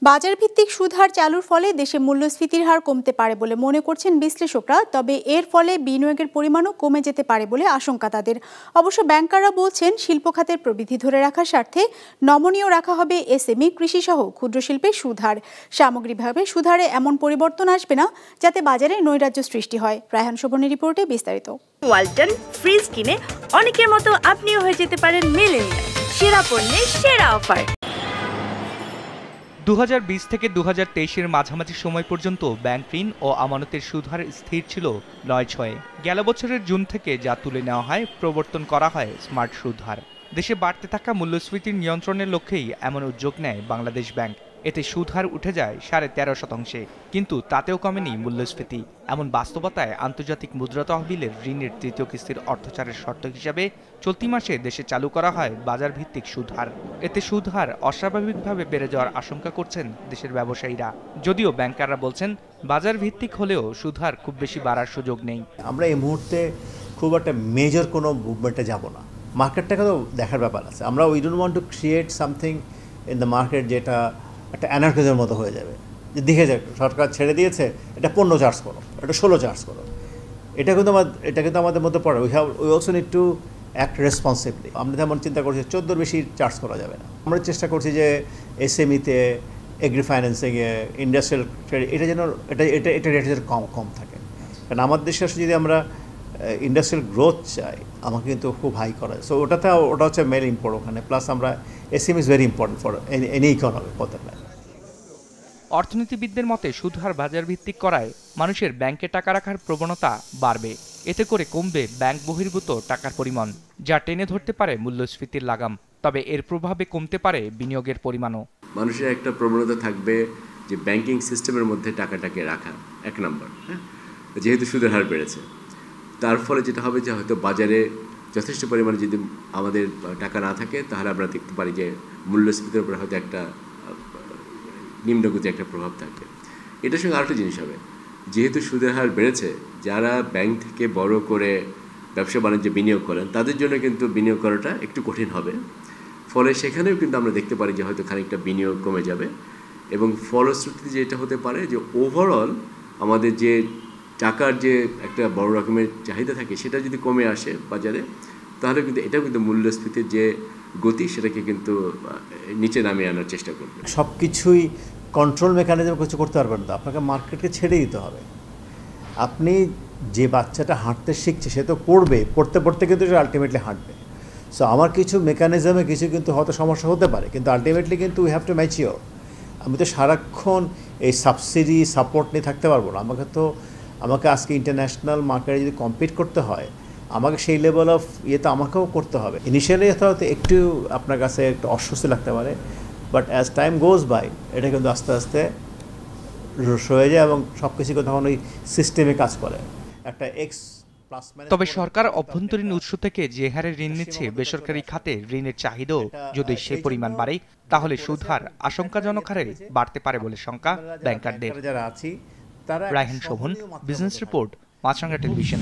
বাজার ভিত্তিক সুদ হার চালুর ফলে দেশে মূল্যস্ফীতির হার কমতে পারে বলে মনে করছেন বিশ্লেষকরা। তবে এর ফলে বিনিয়োগের পরিমাণও কমে যেতে পারে বলে আশঙ্কা তাদের। অবশ্য ব্যাংকাররা বলছেন শিল্প খাতের প্রবৃদ্ধি ধরে রাখার স্বার্থে নমনীয় রাখা হবে এসএমই, কৃষি সহ ক্ষুদ্র শিল্পের সুদ হার। সামগ্রিকভাবে সুদ হারে এমন পরিবর্তন আসবে না যাতে বাজারে নৈরাজ্য সৃষ্টি হয়। রায়হান শোভনের রিপোর্টে বিস্তারিত। ওয়ালটন ফ্রিজ কিনে অনেকের মতো আপনিও হয়ে যেতে পারেন মিলেনিয়াল। সেরা পণ্যের সেরা অফার। 2020 থেকে 2023-এর মাঝামাঝি সময় পর্যন্ত ব্যাংক ঋণ ও আমানতের সুদ হার স্থির ছিল 9.6। গেল বছরের জুন থেকে যা তুলে নেওয়া হয়, প্রবর্তন করা হয় স্মার্ট সুদ হার। দেশে বাড়তে থাকা মূল্যস্ফীতির নিয়ন্ত্রণের লক্ষ্যেই এমন উদ্যোগ নেয় বাংলাদেশ ব্যাংক। এতে সুদ হার উঠে যায় 13.5%, কিন্তু তাতেও কমেনি মূল্যস্ফীতি। এমন বাস্তবতায় আন্তর্জাতিক মুদ্রা তহবিলের ঋণের তৃতীয় কিস্তির অর্থচারের শর্ত হিসাবে চলতি মাসে দেশে চালু করা হয় বাজার ভিত্তিক সুদ হার। এতে সুদ হার অস্বাভাবিকভাবে বেড়ে যাওয়ার আশঙ্কা করছেন দেশের ব্যবসায়ীরা। যদিও ব্যাংকাররা বলছেন বাজার ভিত্তিক হলেও সুদ হার খুব বেশি বাড়ার সুযোগ নেই। আমরা এই মুহূর্তে খুব একটা মেজর কোনো মুভমেন্টে যাব না। মার্কেটটাকে তো দেখার ব্যাপার আছে। আমরা we don't want to create something in the market যেটা একটা অ্যানার্কিজমের মতো হয়ে যাবে, যে দেখে যাক সরকার ছেড়ে দিয়েছে, এটা 15 চার্জ করো, এটা 16 চার্জ করো। এটা কিন্তু আমাদের মধ্যে পড়ে। We also need to act responsibly. আমরা যেমন চিন্তা করছি 14 বেশি চার্জ করা যাবে না। আমরা চেষ্টা করছি যে এসএমইতে, এগ্রি ফাইন্যান্সিংয়ে, ইন্ডাস্ট্রিয়াল ট্রেড, এটা যেন এটা রেট যেন কম থাকে। কারণ আমাদের দেশে যদি আমরা ইন্ডাস্ট্রিয়াল গ্রোথ চাই, আমাকে কিন্তু খুব হাই করা যায়। সো ওটা হচ্ছে মেইন ইম্পর্ট ওখানে। প্লাস আমরা SME is very important for any economy হতে পারে। অর্থনীতিবিদদের মতে সুদ হার বাজার ভিত্তিক করায় মানুষের ব্যাংকে টাকা রাখার প্রবণতা বাড়বে। এতে করে কমবে ব্যাংক বহির্ভূত টাকার পরিমাণ, যা টেনে ধরতে পারে মূল্যস্ফীতির লাগাম। তবে এর প্রভাবে কমতে পারে বিনিয়োগের পরিমাণও। মানুষের একটা প্রবণতা থাকবে যে ব্যাংকিং সিস্টেমের মধ্যে টাকাটাকে রাখা, এক নম্বর। যেহেতু সুদের হার বেড়েছে, তার ফলে যেটা হবে যে হয়তো বাজারে যথেষ্ট পরিমাণে যদি আমাদের টাকা না থাকে, তাহলে আমরা দেখতে পারি যে মূল্যস্ফীতির উপরে হয়তো একটা নিম্নগতি একটা প্রভাব থাকবে। এটার সঙ্গে আরেকটা জিনিস হবে, যেহেতু সুদের হার বেড়েছে, যারা ব্যাংক থেকে বড় করে ব্যবসা বাণিজ্যে বিনিয়োগ করেন, তাদের জন্য কিন্তু বিনিয়োগ করাটা একটু কঠিন হবে। ফলে সেখানেও কিন্তু আমরা দেখতে পারি যে হয়তো খানিকটা বিনিয়োগ কমে যাবে, এবং ফলশ্রুতিতে যেটা হতে পারে যে ওভারঅল আমাদের যে টাকার যে একটা বড় রকমের চাহিদা থাকে, সেটা যদি কমে আসে বাজারে, তাহলে কিন্তু এটাও কিন্তু মূল্যস্ফীতির যে গতি, সেটাকে কিন্তু নিচে নামিয়ে আনার চেষ্টা করবে। সব কিছুই কন্ট্রোল মেকানিজম কিছু করতে পারবেন না, আপনাকে মার্কেটকে ছেড়ে দিতে হবে। আপনি যে বাচ্চাটা হাঁটতে শিখছে, সে তো পড়তে পড়তে কিন্তু সে আলটিমেটলি হাঁটবে। সো আমার কিছু মেকানিজমে কিছু কিন্তু হয়তো সমস্যা হতে পারে, কিন্তু আলটিমেটলি কিন্তু উই হ্যাভ টু ম্যাচিওর। আমি তো সারাক্ষণ এই সাবসিডি সাপোর্ট নিয়ে থাকতে পারবো না। আমাকে আজকে ইন্টারন্যাশনাল মার্কেটে যদি কম্পিট করতে হয়, আমাকে সেই লেভেল অফ ইয়েতে আমাকেও করতে হবে। ইনিশিয়ালি হয়তো একটু আপনার কাছে একটু অস্বস্তি লাগতে পারে, but as time goes by এটা কিন্তু আস্তে আস্তে হয়ে যায়, এবং সব কিছু তখন ওই সিস্টেমে কাজ করে একটা তবে সরকার অভ্যন্তরীণ উৎস থেকে যে হারে ঋণ নিচ্ছে, বেসরকারি খাতে ঋণের চাহিদাও যদি সে পরিমাণ বাড়ে, তাহলে সুদ হার আশঙ্কাজনক হারে বাড়তে পারে বলে শঙ্কা ব্যাংকারদের। যারা আছি, রায়হান শোভন, বিজনেস রিপোর্ট, মাছরাঙা টেলিভিশন।